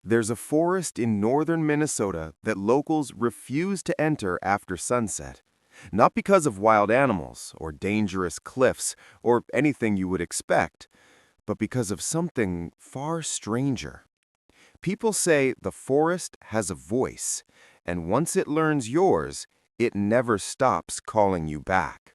There's a forest in northern Minnesota that locals refuse to enter after sunset. Not because of wild animals, or dangerous cliffs, or anything you would expect, but because of something far stranger. People say the forest has a voice, and once it learns yours, it never stops calling you back.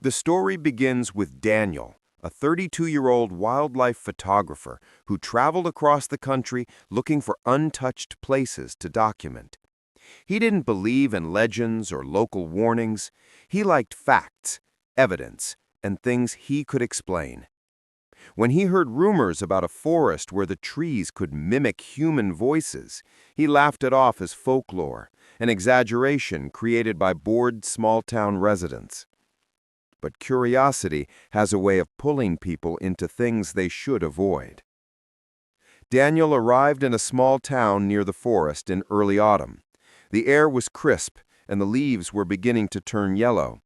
The story begins with Daniel, a 32-year-old wildlife photographer who traveled across the country looking for untouched places to document. He didn't believe in legends or local warnings. He liked facts, evidence, and things he could explain. When he heard rumors about a forest where the trees could mimic human voices, he laughed it off as folklore, an exaggeration created by bored small-town residents. But curiosity has a way of pulling people into things they should avoid. Daniel arrived in a small town near the forest in early autumn. The air was crisp, and the leaves were beginning to turn yellow.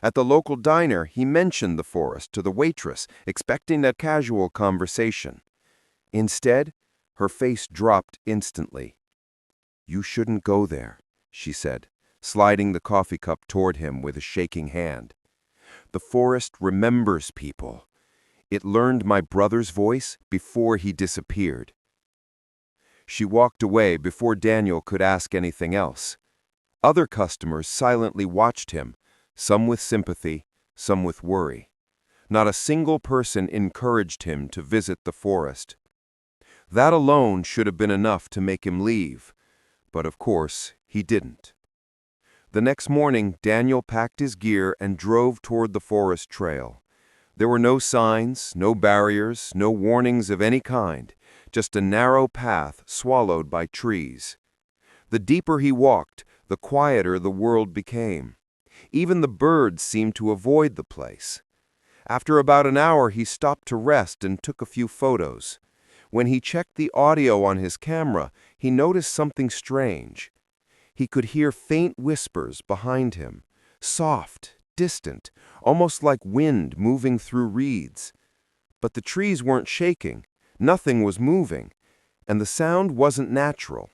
At the local diner, he mentioned the forest to the waitress, expecting a casual conversation. Instead, her face dropped instantly. "You shouldn't go there," she said, sliding the coffee cup toward him with a shaking hand. "The forest remembers people. It learned my brother's voice before he disappeared." She walked away before Daniel could ask anything else. Other customers silently watched him, some with sympathy, some with worry. Not a single person encouraged him to visit the forest. That alone should have been enough to make him leave, but of course, he didn't. The next morning, Daniel packed his gear and drove toward the forest trail. There were no signs, no barriers, no warnings of any kind, just a narrow path swallowed by trees. The deeper he walked, the quieter the world became. Even the birds seemed to avoid the place. After about an hour, he stopped to rest and took a few photos. When he checked the audio on his camera, he noticed something strange. He could hear faint whispers behind him, soft, distant, almost like wind moving through reeds. But the trees weren't shaking, nothing was moving, and the sound wasn't natural.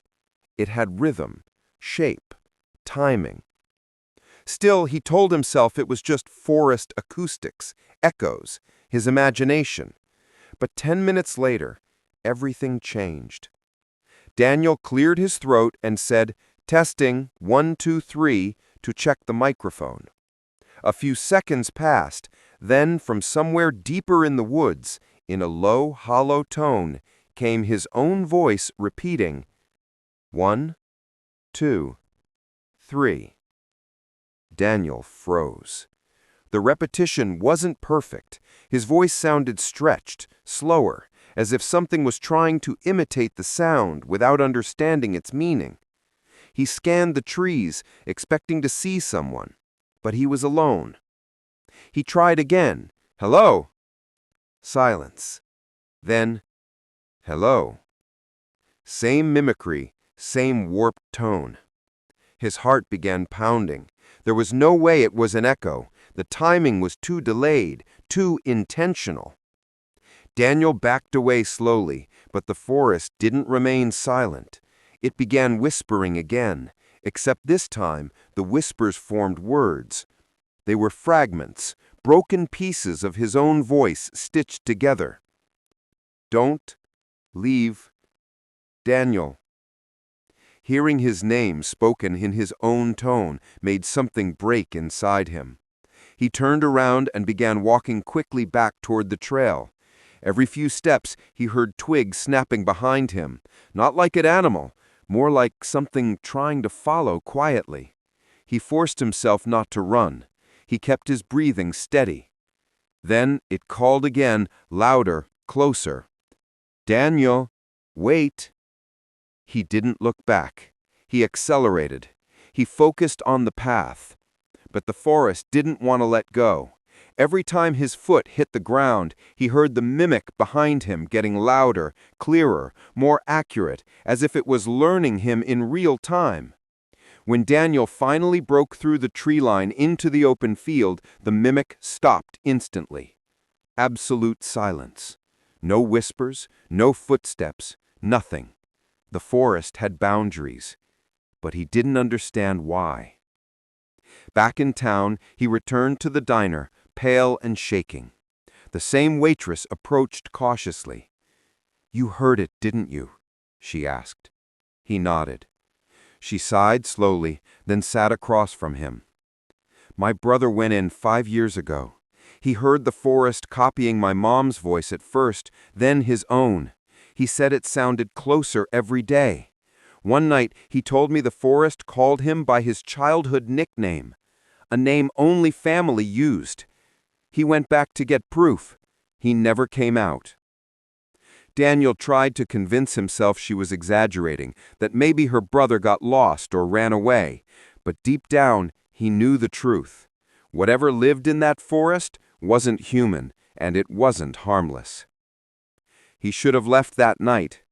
It had rhythm, shape, timing. Still, he told himself it was just forest acoustics, echoes, his imagination. But 10 minutes later, everything changed. Daniel cleared his throat and said, "Testing, 1, 2, 3, to check the microphone." A few seconds passed, then from somewhere deeper in the woods, in a low, hollow tone, came his own voice repeating, 1, 2, 3. Daniel froze. The repetition wasn't perfect. His voice sounded stretched, slower, as if something was trying to imitate the sound without understanding its meaning. He scanned the trees, expecting to see someone, but he was alone. He tried again. "Hello?" Silence. Then, "Hello." Same mimicry, same warped tone. His heart began pounding. There was no way it was an echo. The timing was too delayed, too intentional. Daniel backed away slowly, but the forest didn't remain silent. It began whispering again, except this time the whispers formed words. They were fragments, broken pieces of his own voice stitched together. "Don't leave Daniel." Hearing his name spoken in his own tone made something break inside him. He turned around and began walking quickly back toward the trail. Every few steps, he heard twigs snapping behind him, not like an animal, more like something trying to follow quietly. He forced himself not to run. He kept his breathing steady. Then it called again, louder, closer. "Daniel, wait." He didn't look back. He accelerated. He focused on the path. But the forest didn't want to let go. Every time his foot hit the ground, he heard the mimic behind him getting louder, clearer, more accurate, as if it was learning him in real time. When Daniel finally broke through the tree line into the open field, the mimic stopped instantly. Absolute silence. No whispers, no footsteps, Nothing. The forest had boundaries, but he didn't understand why. Back in town, he returned to the diner, pale and shaking. The same waitress approached cautiously. "You heard it, didn't you?" she asked. He nodded. She sighed slowly, then sat across from him. "My brother went in 5 years ago. He heard the forest copying my mom's voice at first, then his own. He said it sounded closer every day. One night he told me the forest called him by his childhood nickname, a name only family used. He went back to get proof. He never came out." Daniel tried to convince himself she was exaggerating, that maybe her brother got lost or ran away, but deep down he knew the truth. Whatever lived in that forest wasn't human, and it wasn't harmless. He should have left that night,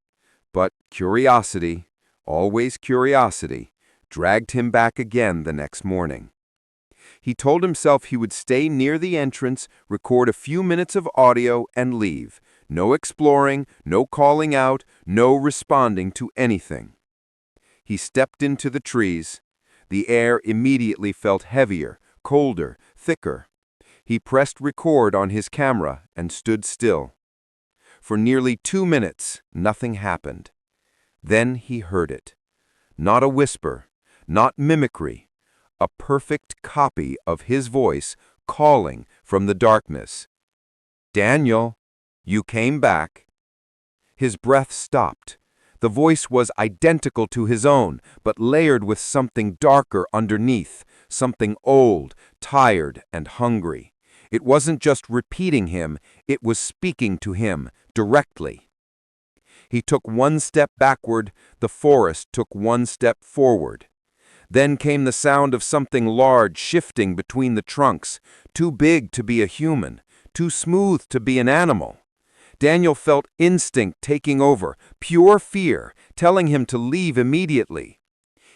but curiosity, always curiosity, dragged him back again the next morning. He told himself he would stay near the entrance, record a few minutes of audio, and leave. No exploring, no calling out, no responding to anything. He stepped into the trees. The air immediately felt heavier, colder, thicker. He pressed record on his camera and stood still. For nearly 2 minutes, nothing happened. Then he heard it. Not a whisper, not mimicry. A perfect copy of his voice calling from the darkness. "Daniel, you came back." His breath stopped. The voice was identical to his own, but layered with something darker underneath, something old, tired, and hungry. It wasn't just repeating him, it was speaking to him directly. He took one step backward, the forest took one step forward. Then came the sound of something large shifting between the trunks, too big to be a human, too smooth to be an animal. Daniel felt instinct taking over, pure fear, telling him to leave immediately.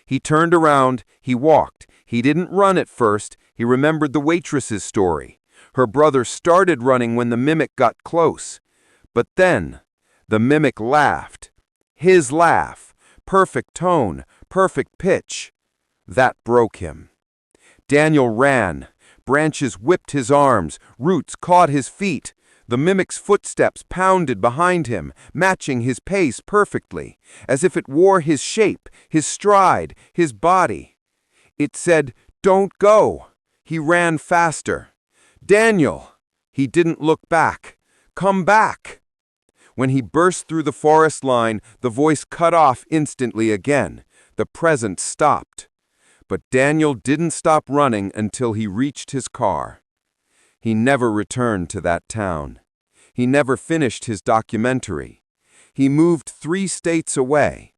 He turned around, he walked. He didn't run at first, he remembered the waitress's story. Her brother started running when the mimic got close. But then, the mimic laughed. His laugh, perfect tone, perfect pitch. That broke him. Daniel ran. Branches whipped his arms, roots caught his feet. The mimic's footsteps pounded behind him, matching his pace perfectly, as if it wore his shape, his stride, his body. It said, "Don't go." He ran faster. "Daniel!" He didn't look back. "Come back!" When he burst through the forest line, the voice cut off instantly again. The present stopped. But Daniel didn't stop running until he reached his car. He never returned to that town. He never finished his documentary. He moved 3 states away.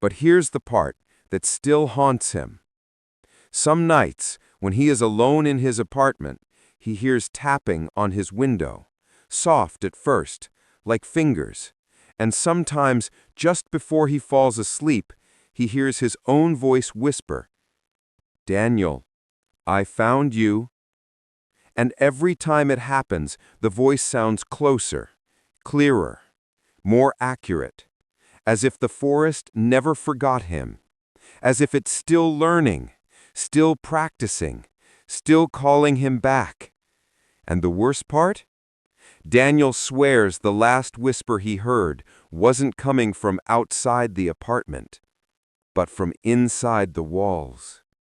But here's the part that still haunts him. Some nights, when he is alone in his apartment, he hears tapping on his window, soft at first, like fingers, and sometimes, just before he falls asleep, he hears his own voice whisper, "Daniel, I found you." And every time it happens, the voice sounds closer, clearer, more accurate, as if the forest never forgot him, as if it's still learning, still practicing, still calling him back. And the worst part? Daniel swears the last whisper he heard wasn't coming from outside the apartment, but from inside the walls.